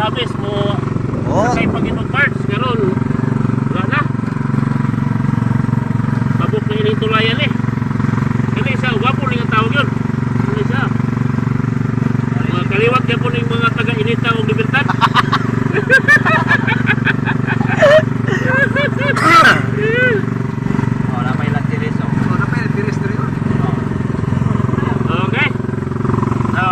sabis mo Oh. sakay Panginoon parts karon wala na babok na ini tulayan eh kini siya wapo ning tawag yun kini siya mga kaliwat yan po ng mga taga-inita o libertad. Oh, napay lang tiris oh. Oh, napay tiris diri. Okay. So.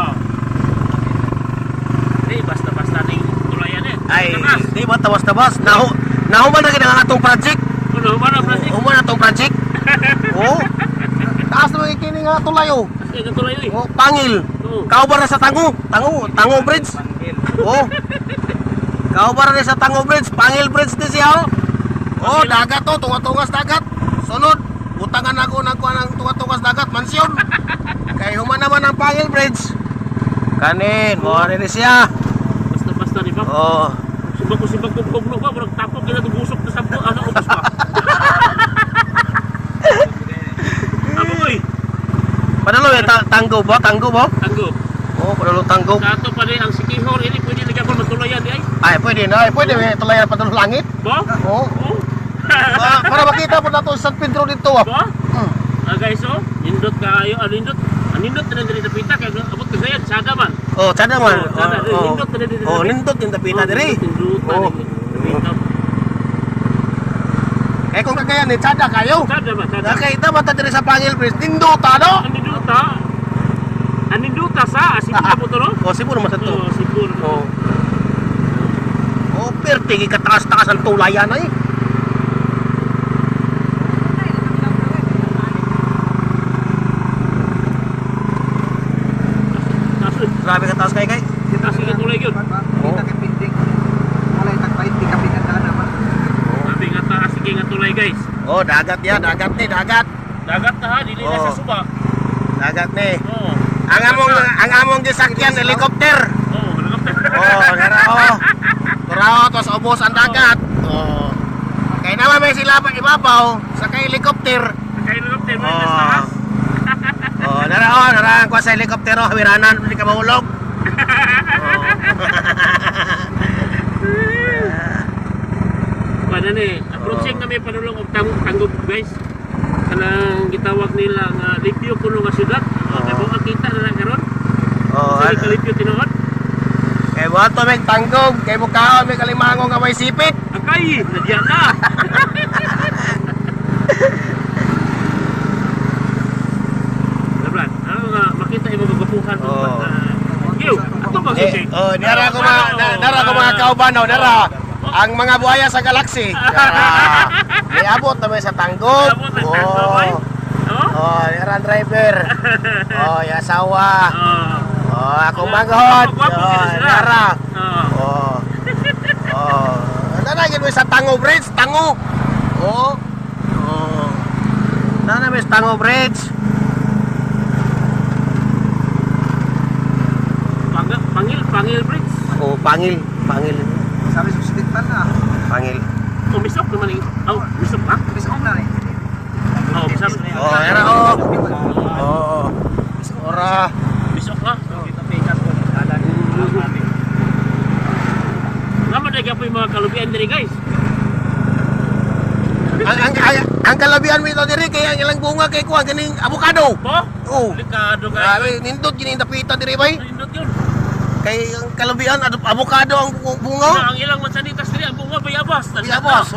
Hey, basta-basta ning tulayan eh. Ay, di ba tawas-tawas? Nahuman na ang atong project. Ano ba na project? Human na atong project. Oh. Taas na kini nga tulayo. Kasi ka tulayo eh. Oh, pangil. Oo. Kaubar na sa Tango Bridge. Panggil. Oh. Kaubar na sa Tango Bridge, Pangil Bridge din siya oh. Oh, dagat to, tunga-tungas dagat. Sunod, utangan ako ng tunga-tungas dagat, mansyon. Kay human naman ang Pangil Bridge. Kanin, mo rin siya. Basta-basta ni ba? Oh. Sibak ko bugno ka, murag tapok kina tubusok na sabdo ano ubos pa. Ako boy. Padalo eh, tanggo ba? Tanggo. Oh, padalo tanggo. Sa ato pa rin ang sikihor ini pwede lagi ako magtulayan di ay. Ay, pwede na. Pwede tulayan padalo langit. Ba? Oh. Oh. Para makita po nato sa San Pedro dito ah. Ba? Guys oh, nindot kayo, nindot na diri sa pita kay abot ka sayad sada man. Oh, tada man. Oh, tada, nindot na diri. Oh, nindot yung tapita diri. Nindot na Oh. diri. Eh kung kagaya ni tada kayo. Sada ba? Sada. Nakita ba ta diri sa Pangil Bridge? Nindota no? Aninduta sa asipin na po to no? Oh, siguro mas ito. Oo, siguro. Oh. Oh, perti kataas-taas ang tulayan ay. Kasun, Grabe kataas kay. kita sige tulay yun. Kita kay pindik. Wala tagpait di kami kan naman. Sabi nga taas sige nga tulay guys. Oh, dagat ya, dagat ni, dagat. Dagat na ha, dili na Oo. sa suba. Dagat ni. Oo. Ang among gisakyan helicopter. Oo, helicopter. Oh, narao. Turao tos ubos ang dagat. Oh. Kay naman may sila pa ibabaw sa kay helicopter. Kay helicopter mo Oh. sa taas. Oh, naraan ko sa helikoptero, hawiranan, hindi ka mahulog. Paano ni, approaching kami panulong og tanggop guys. Kanang gitawag nila nga review kuno nga syudad. Kay mo kita na lang karon. Oh, Sa review tinuod. kay wato may tanggog, kay mukhaon may kalimango nga may sipit. Akay, nadyan na. Labran, ano nga makita imo magapuhan mo Oo. Yo, ato ba Eh, oh, nara ko mga kaubano, nara. Ang mga buhaya sa galaxy. May abot na may sa tanggog. Abot na sa tanggog, ay. Oh? Oh, nara ang driver. Oh, yung asawa. Oh. Oh, akong manghod. Gwapo Oh, gina sila. nara. Oh. Oh. Oh. Nanagin mo sa Tango Bridge, Tango. Oh. Oh. Nanagin mo sa Tango Bridge. Pangil Bridge. Oh, Pangil. Sabi susitan na. Pangil. Oh, misok naman yung... Oh, misok ha? Bisa na eh. Oh, misok. Oh, nara oh. Oh. Ora. Misok ha? Kita pikas ko dalan kami. Naman na po yung mga kalubian diri guys. Ang kalabihan mo ito diri kaya ang ilang bunga kay kuha ganing avocado. Po? Oh. Delikado guys. Grabe, nindot gini tapita diri bay. Nindot yun. Kay ang kalabihan avocado ang bunga. Ang ilang mansanitas diri, ang bunga bayabas. Bayabas.